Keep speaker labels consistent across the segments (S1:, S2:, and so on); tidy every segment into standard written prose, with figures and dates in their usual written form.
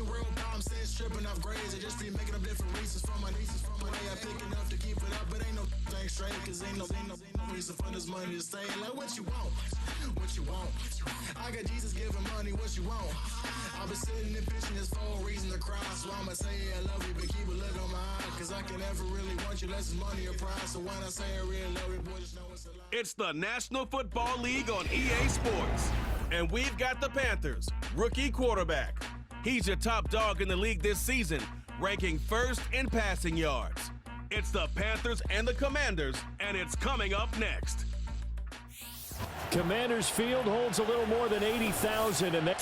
S1: ain't real common sense, tripping off grades. I just be making up different reasons for my nieces. From my day I pick enough to keep it up, but ain't no thing straight, cause ain't no reason for this money to stay. Like what you want, what you want. I got Jesus giving money, what you want. I've been sitting and pitching this for a reason to cry. So I'ma say I love you, but keep a look on my eye. Cause I can never really want you less than money or pride. So when I say I really love you, boy, just know it's a lie.
S2: It's the National Football League on EA Sports. And we've got the Panthers, rookie quarterback. He's your top dog in the league this season, ranking first in passing yards. It's the Panthers and the Commanders, and it's coming up next.
S3: Commanders Field holds a little more than 80,000.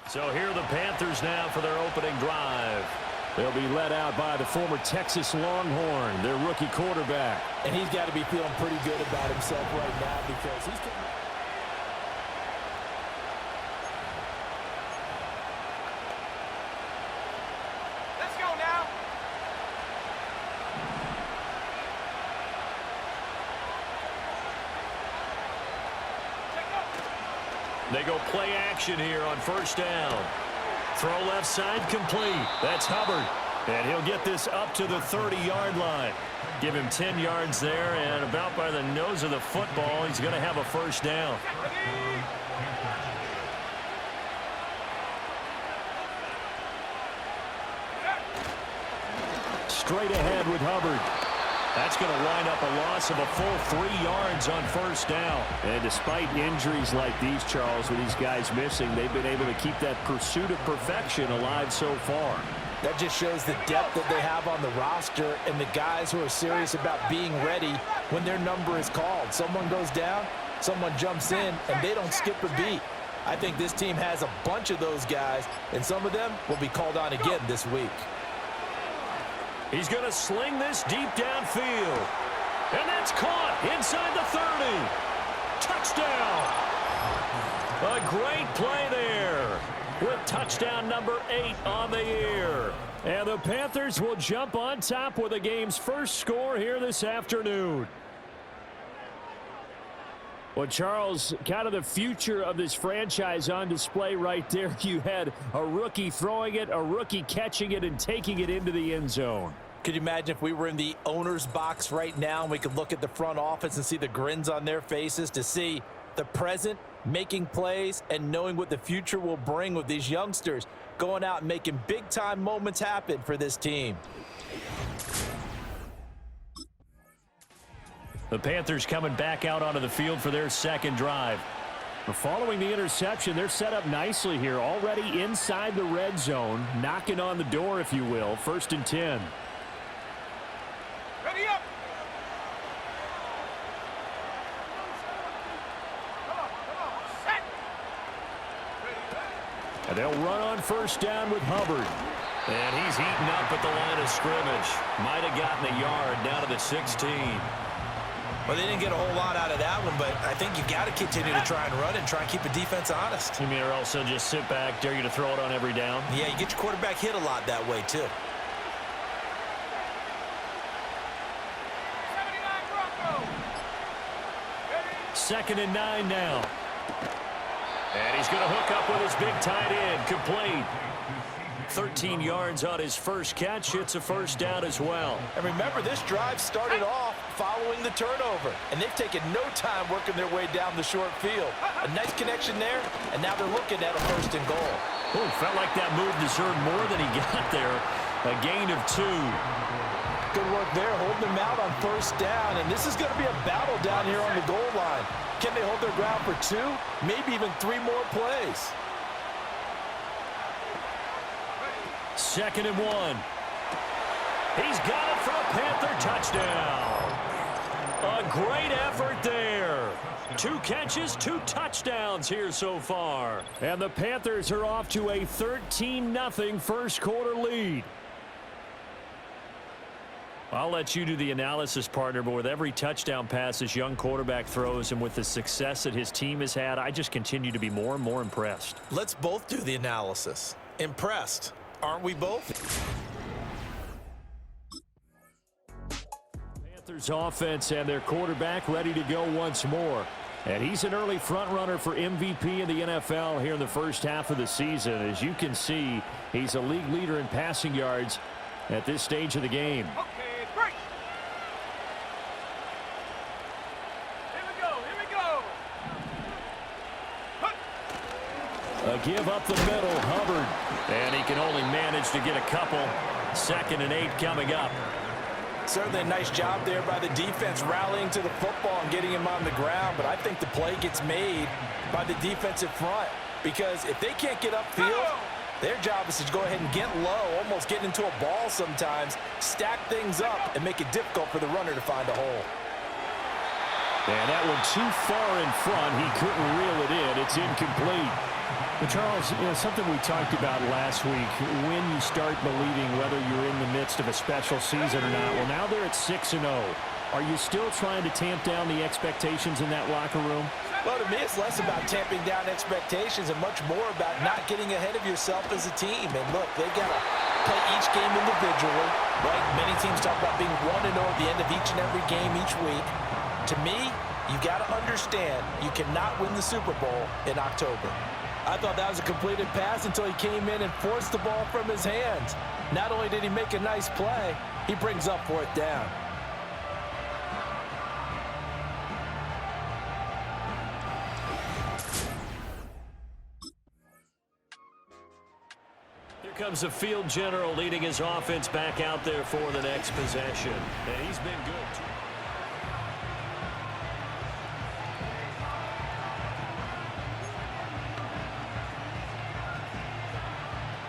S3: So here are the Panthers now for their opening drive. They'll be led out by the former Texas Longhorn, their rookie quarterback.
S4: And he's got to be feeling pretty good about himself right now because he's coming.
S5: Let's go now.
S3: They go play action here on first down. Throw left side complete. That's Hubbard. And he'll get this up to the 30-yard line. Give him 10 yards there, and about by the nose of the football, he's going to have a first down. Straight ahead with Hubbard. That's going to wind up a loss of a full 3 yards on first down. And despite injuries like these, Charles, with these guys missing, they've been able to keep that pursuit of perfection alive so far.
S4: That just shows the depth that they have on the roster and the guys who are serious about being ready when their number is called. Someone goes down, someone jumps in, and they don't skip a beat. I think this team has a bunch of those guys, and some of them will be called on again this week.
S3: He's going to sling this deep downfield. And that's caught inside the 30. Touchdown. A great play there with touchdown number 8 on the year. And the Panthers will jump on top with the game's first score here this afternoon. Well, Charles, kind of the future of this franchise on display right there. You had a rookie throwing it, a rookie catching it, and taking it into the end zone.
S4: Could you imagine if we were in the owner's box right now and we could look at the front office and see the grins on their faces, to see the present making plays and knowing what the future will bring with these youngsters going out and making big-time moments happen for this team.
S3: The Panthers coming back out onto the field for their second drive. Following the interception, they're set up nicely here, already inside the red zone, knocking on the door, if you will. 1st and 10.
S5: Ready up. Come on. Set.
S3: And they'll run on first down with Hubbard. And he's eaten up at the line of scrimmage. Might have gotten a yard down to the 16.
S4: Well, they didn't get a whole lot out of that one, but I think you got to continue to try and run and try and keep the defense honest.
S3: You mean, or also just sit back, dare you to throw it on every down?
S4: Yeah, you get your quarterback hit a lot that way, too.
S3: 2nd and 9 now. And he's going to hook up with his big tight end. Complete. 13 yards on his first catch. It's a first down as well.
S4: And remember, this drive started off following the turnover, and they've taken no time working their way down the short field. A nice connection there, and now they're looking at a 1st and goal.
S3: Oh, felt like that move deserved more than he got there. A gain of 2.
S4: Good work there, holding them out on 1st down, and this is going to be a battle down here on the goal line. Can they hold their ground for 2, maybe even 3 more plays?
S3: 2nd and 1. He's got it for a Panther touchdown. A great effort there. 2 catches, 2 touchdowns here so far. And the Panthers are off to a 13-0 first quarter lead. I'll let you do the analysis, partner, but with every touchdown pass this young quarterback throws and with the success that his team has had, I just continue to be more and more impressed.
S4: Let's both do the analysis. Impressed. Aren't we both? Panthers
S3: offense and their quarterback ready to go once more. And he's an early front runner for MVP in the NFL here in the first half of the season. As you can see, he's a league leader in passing yards at this stage of the game.
S5: Okay, break. Here we go, here we go.
S3: A give up the middle, Hubbard. And he can only manage to get a couple. 2nd and 8 coming up.
S4: Certainly a nice job there by the defense rallying to the football and getting him on the ground, but I think the play gets made by the defensive front because if they can't get upfield, their job is to go ahead and get low, almost get into a ball sometimes, stack things up, and make it difficult for the runner to find a hole.
S3: And that one too far in front. He couldn't reel it in. It's incomplete. But Charles, something we talked about last week, when you start believing whether you're in the midst of a special season or not, well, now they're at 6-0. Are you still trying to tamp down the expectations in that locker room?
S4: Well, to me, it's less about tamping down expectations and much more about not getting ahead of yourself as a team. And look, they got to play each game individually, right? Many teams talk about being 1-0 at the end of each and every game each week. To me, you got to understand you cannot win the Super Bowl in October. I thought that was a completed pass until he came in and forced the ball from his hands. Not only did he make a nice play, he brings up 4th down.
S3: Here comes the field general leading his offense back out there for the next possession. And he's been good.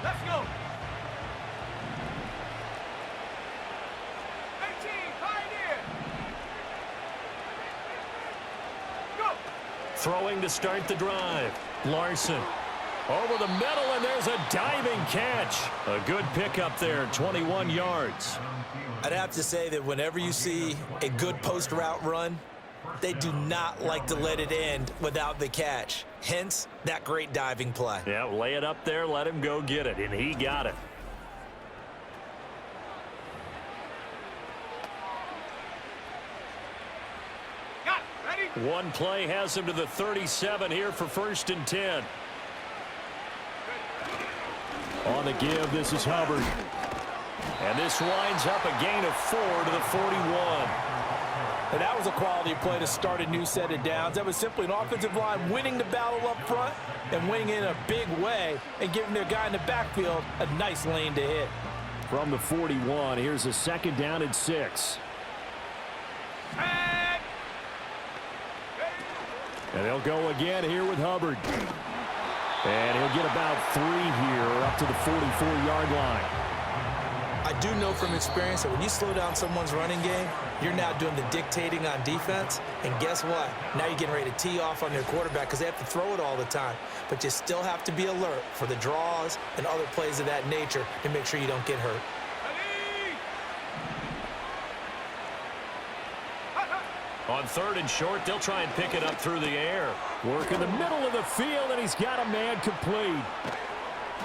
S5: Let's go. 18, Pioneer. Go.
S3: Throwing to start the drive. Larson over the middle, and there's a diving catch. A good pickup there, 21 yards.
S4: I'd have to say that whenever you see a good post route run, they do not like to let it end without the catch. Hence, that great diving play.
S3: Yeah, lay it up there, let him go get it, and he got it.
S5: Got it. Ready?
S3: One play has him to the 37 here for 1st and 10. On the give, this is Hubbard. And this winds up a gain of 4 to the 41.
S4: And that was a quality play to start a new set of downs. That was simply an offensive line winning the battle up front and winning in a big way and giving their guy in the backfield a nice lane to hit.
S3: From the 41, here's a 2nd down and 6. And they'll go again here with Hubbard. And he'll get about 3 here up to the 44-yard line.
S4: I do know from experience that when you slow down someone's running game, you're now doing the dictating on defense. And guess what? Now you're getting ready to tee off on their quarterback because they have to throw it all the time. But you still have to be alert for the draws and other plays of that nature to make sure you don't get hurt.
S3: On 3rd and short, they'll try and pick it up through the air. Work in the middle of the field, and he's got a man complete.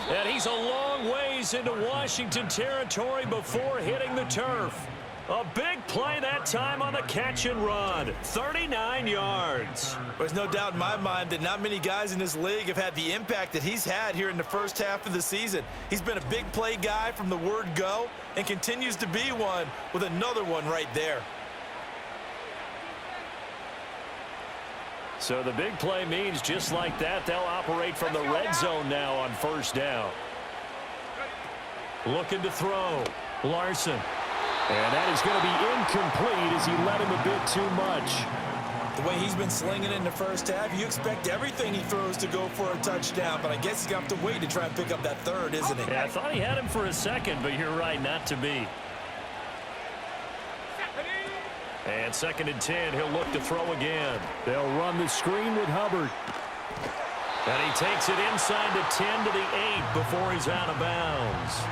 S3: And he's a long ways into Washington territory before hitting the turf. A big play that time on the catch and run. 39 yards.
S4: There's no doubt in my mind that not many guys in this league have had the impact that he's had here in the first half of the season. He's been a big play guy from the word go and continues to be one with another one right there.
S3: So the big play means just like that, they'll operate from the red zone now on 1st down. Looking to throw. Larson. And that is going to be incomplete as he let him a bit too much.
S4: The way he's been slinging in the first half, you expect everything he throws to go for a touchdown, but I guess he's going to have to wait to try and pick up that 3rd, isn't he?
S3: Yeah, I thought he had him for a second, but you're right, not to be. And 2nd and 10, he'll look to throw again. They'll run the screen with Hubbard. And he takes it inside the 10 to the 8 before he's out of bounds.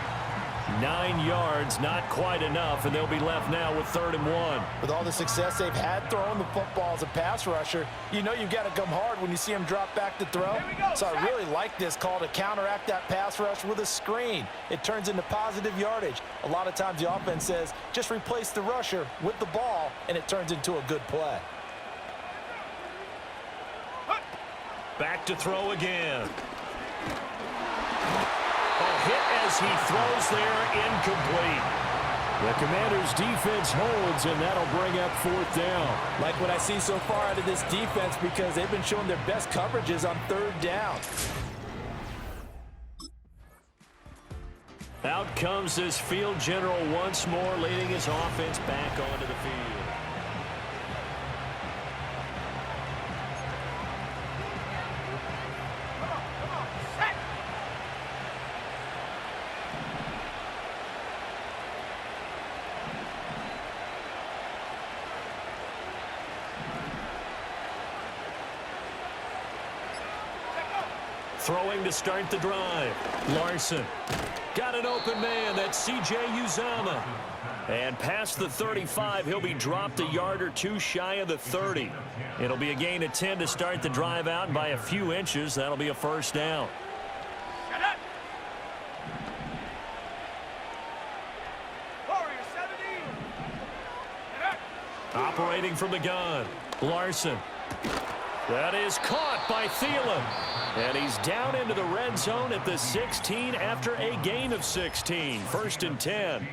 S3: 9 yards, not quite enough, and they'll be left now with 3rd and 1.
S4: With all the success they've had throwing the football as a pass rusher, you know you've got to come hard when you see him drop back to throw. So I really like this call to counteract that pass rush with a screen. It turns into positive yardage. A lot of times the offense says, just replace the rusher with the ball, and it turns into a good play.
S3: Back to throw again. Hit as he throws there, incomplete.
S6: The Commanders' defense holds, and that'll bring up 4th down.
S4: Like what I see so far out of this defense because they've been showing their best coverages on 3rd down.
S3: Out comes this field general once more, leading his offense back onto the field. Throwing to start the drive. Larson. Got an open man. That's C.J. Uzomah. And past the 35, he'll be dropped a yard or two shy of the 30. It'll be a gain of 10 to start the drive out, and by a few inches, that'll be a 1st down. Operating from the gun. Larson. That is caught by Thielen. And he's down into the red zone at the 16 after a gain of 16. 1st and 10.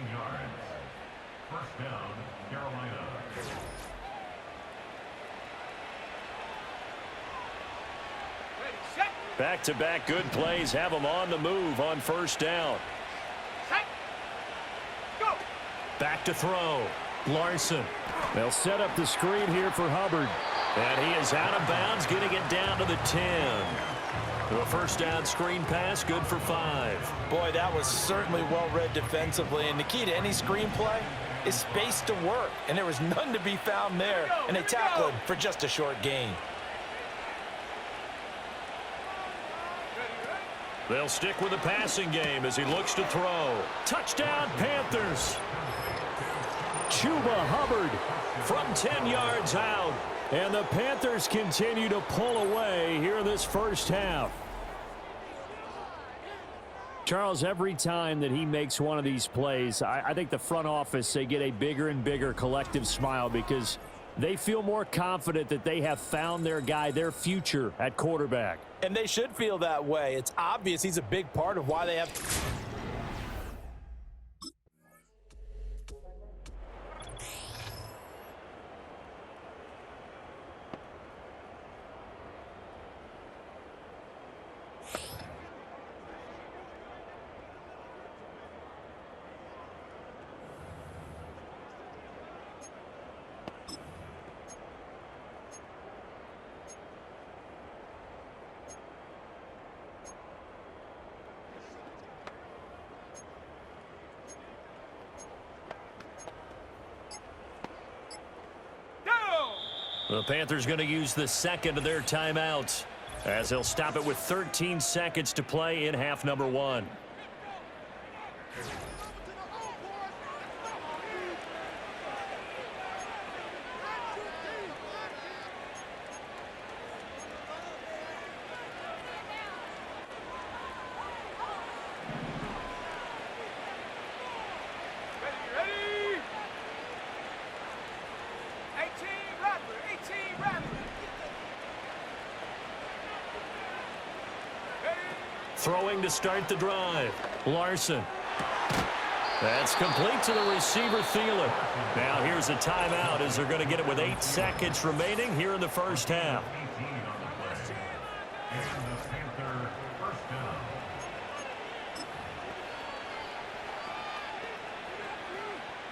S3: Back-to-back good plays have him on the move on 1st down. Back to throw. Larson.
S6: They'll set up the screen here for Hubbard.
S3: And he is out of bounds, getting it down to the 10. The 1st down screen pass, good for 5.
S4: Boy, that was certainly well-read defensively. And the key to any screen play is space to work. And there was none to be found there. And they tackled him for just a short gain.
S3: They'll stick with the passing game as he looks to throw. Touchdown, Panthers.
S6: Chuba Hubbard
S3: From 10 yards out.
S6: And the Panthers continue to pull away here in this 1st half. Charles, every time that he makes one of these plays, I think the front office, they get a bigger and bigger collective smile because they feel more confident that they have found their guy, their future at quarterback.
S4: And they should feel that way. It's obvious he's a big part of why they have...
S3: The Panthers going to use the 2nd of their timeouts as they'll stop it with 13 seconds to play in half number 1. Throwing to start the drive. Larson. That's complete to the receiver, Thielen. Now here's a timeout as they're going to get it with 8 seconds remaining here in the 1st half.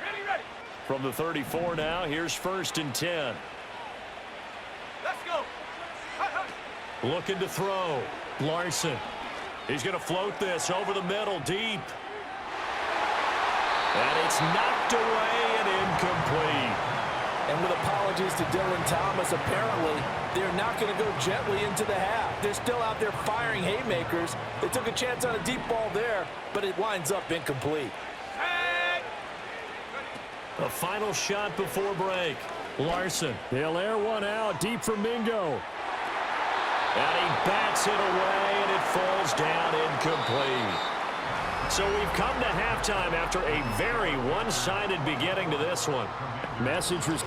S5: Ready.
S3: From the 34 now, here's 1st and 10.
S5: Let's go.
S3: Looking to throw. Larson. He's going to float this over the middle, deep. And it's knocked away and incomplete.
S4: And with apologies to Dylan Thomas, apparently they're not going to go gently into the half. They're still out there firing haymakers. They took a chance on a deep ball there, but it winds up incomplete.
S3: A final shot before break. Larson.
S6: They'll air one out deep for Mingo.
S3: And he bats it away, and it falls down incomplete. So we've come to halftime after a very one-sided beginning to this one.
S6: Message was...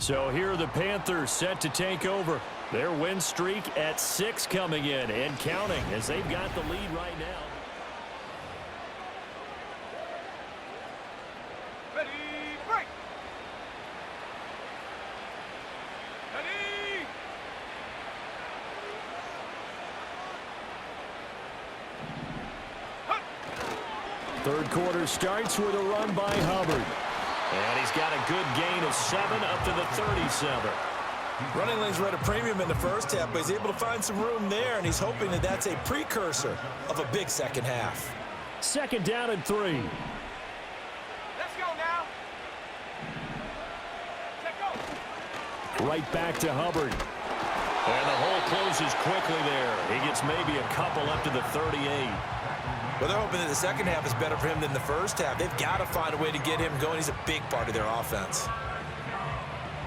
S3: So here are the Panthers set to take over. Their win streak at 6 coming in and counting as they've got the lead right now.
S5: Ready, break. Ready.
S6: Third quarter starts with a run by Hubbard.
S3: And he's got a good gain of 7 up to the 37.
S4: Running lanes were at a premium in the first half, but he's able to find some room there, and he's hoping that that's a precursor of a big second half.
S6: Second down and 3.
S5: Let's go now. Take go.
S6: Right back to Hubbard.
S3: And the hole closes quickly there. He gets maybe a couple up to the 38.
S4: Well, they're hoping that the second half is better for him than the first half. They've got to find a way to get him going. He's a big part of their offense.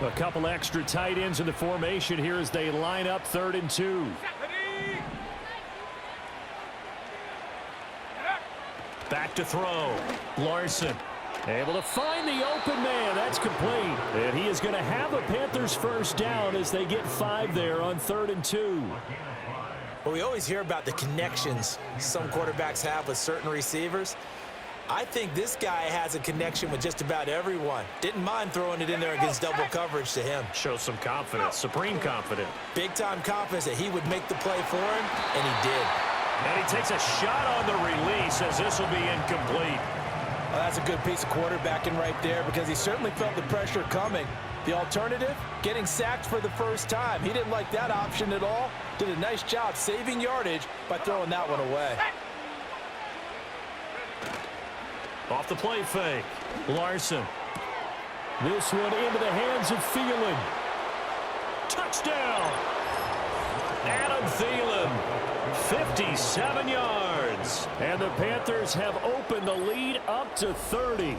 S6: A couple extra tight ends in the formation here as they line up 3rd and 2.
S5: Ready.
S3: Back to throw.
S6: Larson able to find the open man. That's complete. And he is going to have a Panthers first down as they get 5 there on 3rd and 2.
S4: Well, we always hear about the connections some quarterbacks have with certain receivers. I think this guy has a connection with just about everyone. Didn't mind throwing it in there against double coverage to him.
S3: Shows some confidence, supreme confidence.
S4: Big-time confidence that he would make the play for him, and he did.
S3: And he takes a shot on the release as this will be incomplete.
S4: Well, that's a good piece of quarterbacking right there because he certainly felt the pressure coming. The alternative, getting sacked for the first time. He didn't like that option at all. Did a nice job saving yardage by throwing that one away.
S3: Off the play fake.
S6: Larson. This one into the hands of Thielen.
S3: Touchdown! Adam Thielen, 57 yards.
S6: And the Panthers have opened the lead up to 30.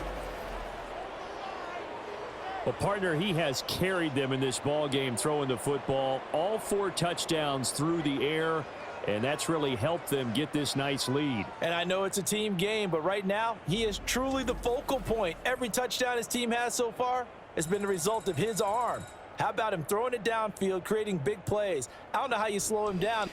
S6: Well, partner, he has carried them in this ball game throwing the football. All 4 touchdowns through the air, and that's really helped them get this nice lead.
S4: And I know it's a team game, but right now, he is truly the focal point. Every touchdown his team has so far has been the result of his arm. How about him throwing it downfield, creating big plays? I don't know how you slow him down.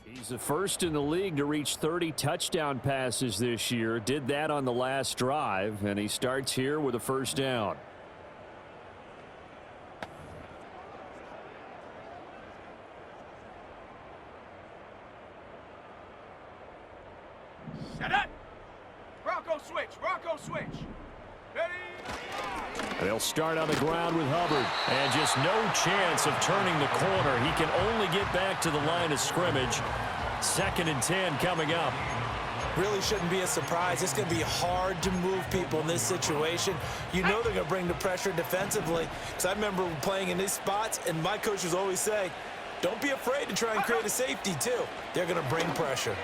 S6: He's the first in the league to reach 30 touchdown passes this year. Did that on the last drive, and he starts here with a first down.
S5: Set up. Bronco switch. Bronco switch. Ready.
S6: They'll start on the ground with Hubbard.
S3: And just no chance of turning the corner. He can only get back to the line of scrimmage. 2nd and 10 coming up.
S4: Really shouldn't be a surprise. It's going to be hard to move people in this situation. You know they're going to bring the pressure defensively. Because I remember playing in these spots, and my coaches always say, don't be afraid to try and create a safety, too. They're going to bring pressure.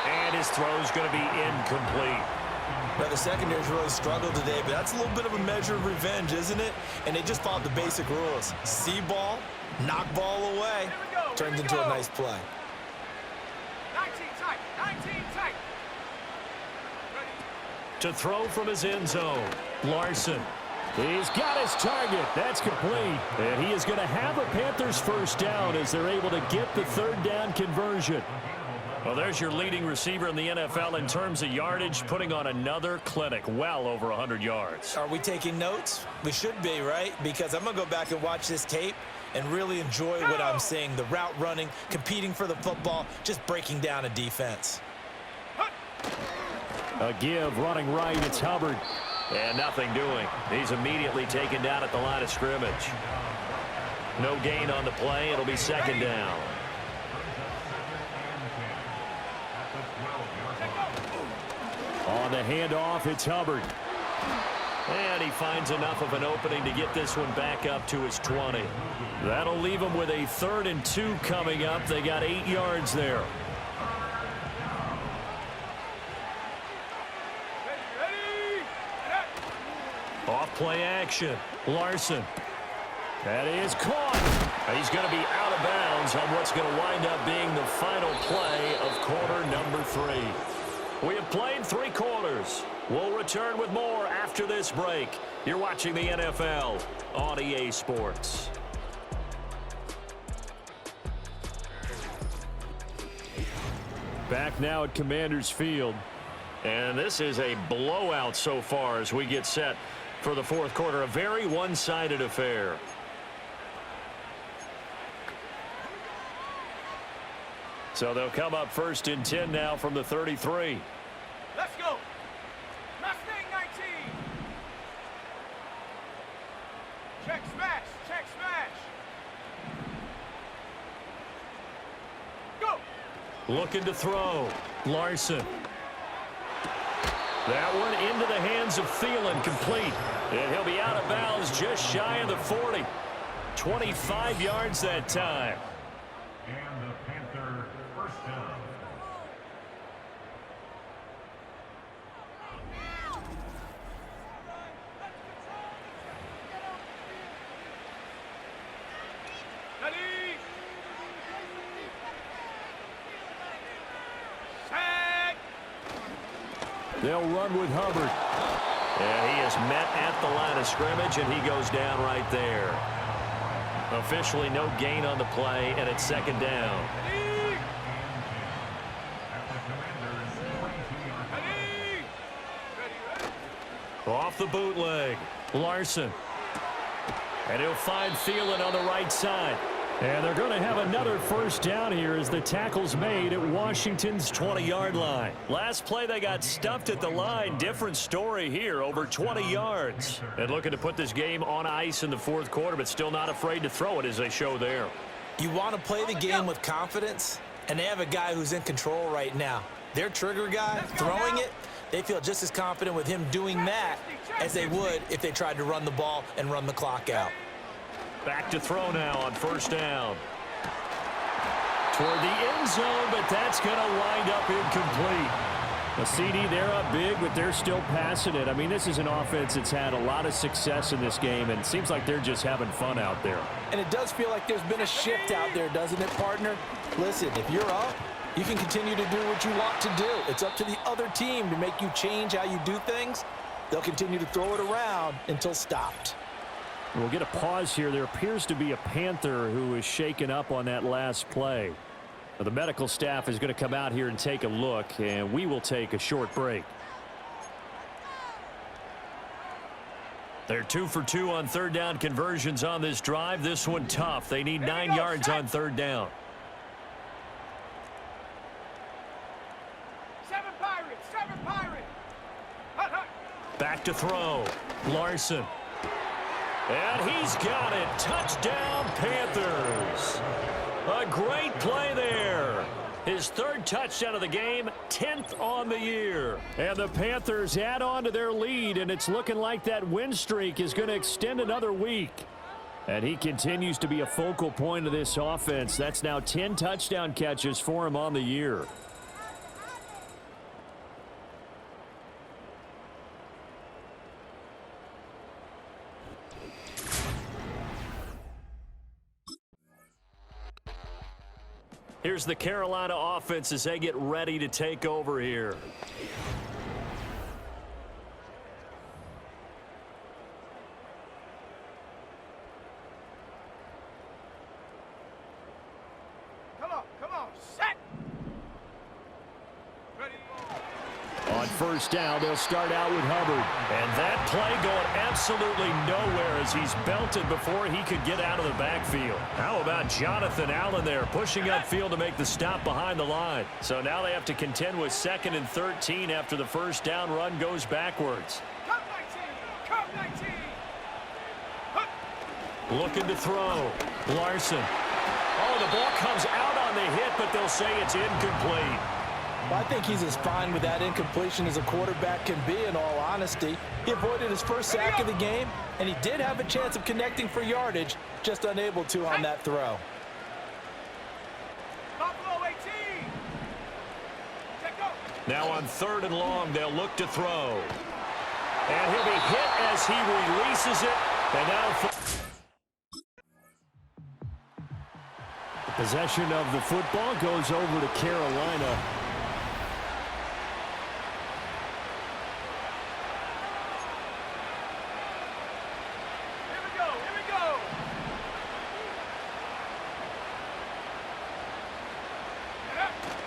S3: And his throw is going to be incomplete.
S4: Now, the secondary's really struggled today, but that's a little bit of a measure of revenge, isn't it? And they just followed the basic rules. See ball, knock ball away. Turns into a nice play.
S5: 19 tight. 19 tight. Ready.
S3: To throw from his end zone. Larson.
S6: He's got his target. That's complete. And he is going to have a Panthers first down as they're able to get the 3rd down conversion.
S3: Well, there's your leading receiver in the NFL in terms of yardage, putting on another clinic, well over 100 yards.
S4: Are we taking notes? We should be, right? Because I'm going to go back and watch this tape and really enjoy what I'm seeing. The route running, competing for the football, just breaking down a defense.
S6: A give running right. It's Hubbard.
S3: And nothing doing. He's immediately taken down at the line of scrimmage. No gain on the play. It'll be 2nd down.
S6: On the handoff, it's Hubbard.
S3: And he finds enough of an opening to get this one back up to his 20.
S6: That'll leave him with a 3rd and 2 coming up. They got 8 yards there.
S5: Ready.
S3: Off play action. Larson.
S6: That is caught.
S3: He's going to be out of bounds downs on what's going to wind up being the final play of quarter number 3. We have played 3 quarters. We'll return with more after this break. You're watching the NFL on EA Sports.
S6: Back now at Commanders Field.
S3: And this is a blowout so far as we get set for the fourth quarter. A very one-sided affair. So they'll come up 1st and 10 now from the 33.
S5: Let's go. Mustang 19. Check smash. Check smash. Go.
S3: Looking to throw. Larson. That one into the hands of Thielen, complete. And he'll be out of bounds just shy of the 40. 25 yards that time.
S7: And the Panther first down.
S5: Ready. Set.
S6: They'll run with Hubbard.
S3: And he is met at the line of scrimmage, and he goes down right there. Officially no gain on the play, and it's 2nd down.
S5: Ready.
S7: At the Commanders' 22-yard line.
S5: Ready. Ready.
S3: Off the bootleg. Larson. And he'll find Thielen on the right side.
S6: And they're going to have another 1st down here as the tackle's made at Washington's
S3: 20-yard line. Last play, they got stuffed at the line. Different story here, over 20 yards. And looking to put this game on ice in the fourth quarter, but still not afraid to throw it as they show there.
S4: You want to play the game with confidence, and they have a guy who's in control right now. Their trigger guy, throwing it, they feel just as confident with him doing that as they would if they tried to run the ball and run the clock out.
S3: Back to throw now on 1st down. Toward the end zone, but that's going to wind up incomplete.
S6: A CD, they're up big, but they're still passing it. I mean, this is an offense that's had a lot of success in this game, and it seems like they're just having fun out there.
S4: And it does feel like there's been a shift out there, doesn't it, partner? Listen, if you're up, you can continue to do what you want to do. It's up to the other team to make you change how you do things. They'll continue to throw it around until stopped.
S6: We'll get a pause here. There appears to be a Panther who is shaken up on that last play. Now, the medical staff is going to come out here and take a look, and we will take a short break.
S3: They're 2 for 2 on 3rd down conversions on this drive. This one tough. They need 9 yards on 3rd down.
S5: 7 Pirates. 7 Pirates. Hut, hut.
S3: Back to throw. Larson. And he's got it. Touchdown, Panthers. A great play there. His 3rd touchdown of the game, 10th on the year.
S6: And the Panthers add on to their lead, and it's looking like that win streak is going to extend another week. And he continues to be a focal point of this offense. That's now 10 touchdown catches for him on the year.
S3: Here's the Carolina offense as they get ready to take over here.
S5: Come on, set. Ready.
S6: On 1st down, they'll start out with Hubbard.
S3: And that play going absolutely nowhere as he's belted before he could get out of the backfield. How about Jonathan Allen there pushing upfield to make the stop behind the line? So now they have to contend with 2nd and 13 after the 1st down run goes backwards.
S5: Come 19. Come 19. Hut.
S3: Looking to throw. Larson. Oh, the ball comes out on the hit, but they'll say it's incomplete.
S4: Well, I think he's as fine with that incompletion as a quarterback can be, in all honesty. He avoided his 1st sack of the game, and he did have a chance of connecting for yardage, just unable to on that throw.
S5: Buffalo 18. Check go.
S3: Now on 3rd and long, they'll look to throw. And he'll be hit as he releases it. And now
S6: Possession of the football goes over to Carolina.
S5: Here we go.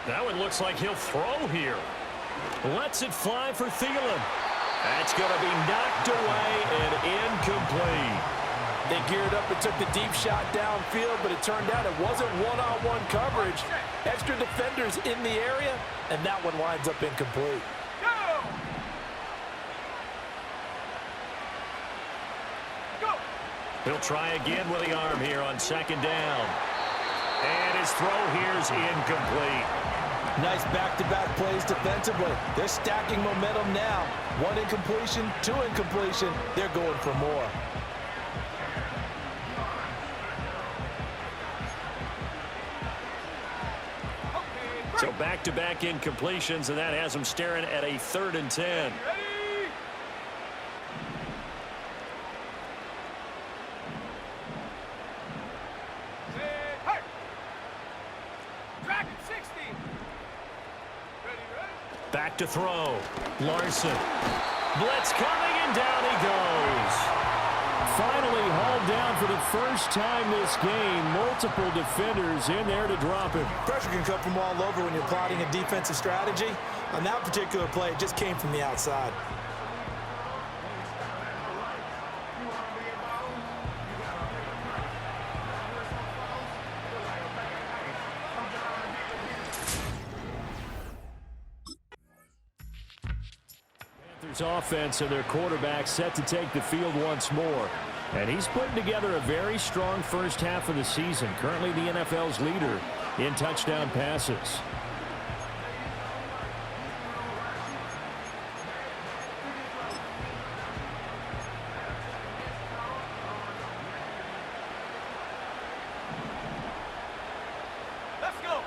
S3: That one looks like he'll throw here. Lets it fly for Thielen. That's going to be knocked away and incomplete.
S4: They geared up and took the deep shot downfield, but it turned out it wasn't one-on-one coverage. Extra defenders in the area, and that one winds up incomplete.
S5: Go!
S3: He'll try again with the arm here on second down. And his throw here's incomplete.
S4: Nice back-to-back plays defensively. They're stacking momentum now. One incompletion, two incompletion. They're going for more.
S3: So back-to-back incompletions, and that has them staring at a 3rd and 10.
S5: Ready? Set, hey! Track at 60. Ready?
S3: Back to throw. Larson. Blitz coming, and down he goes.
S6: Finally hauled down for the first time this game. Multiple defenders in there to drop him.
S4: Pressure can come from all over when you're plotting a defensive strategy. On that particular play, it just came from the outside.
S6: Panthers offense and their quarterback set to take the field once more. And he's putting together a very strong first half of the season. Currently the NFL's leader in touchdown passes.
S5: Let's go.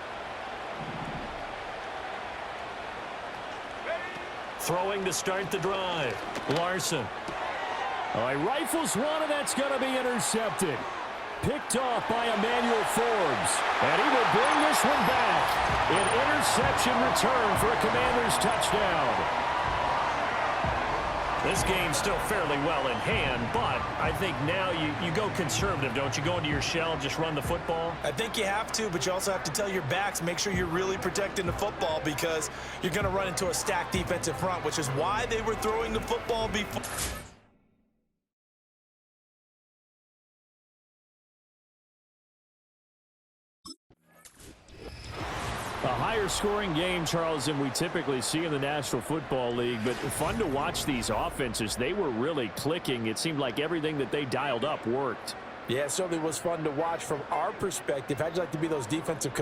S5: Ready?
S3: Throwing to start the drive. Larson.
S6: All right, rifles one, and that's going to be intercepted. Picked off by Emmanuel Forbes. And he will bring this one back. An interception return for a Commanders touchdown.
S3: This game's still fairly well in hand, but I think now you go conservative, don't you? Go into your shell, just run the football?
S4: I think you have to, but you also have to tell your backs, make sure you're really protecting the football because you're going to run into a stacked defensive front, which is why they were throwing the football before.
S6: A higher scoring game, Charles, than we typically see in the National Football League, but fun to watch these offenses. They were really clicking. It seemed like everything that they dialed up worked.
S4: Yeah, it certainly was fun to watch from our perspective. How'd you like to be those defensive coaches?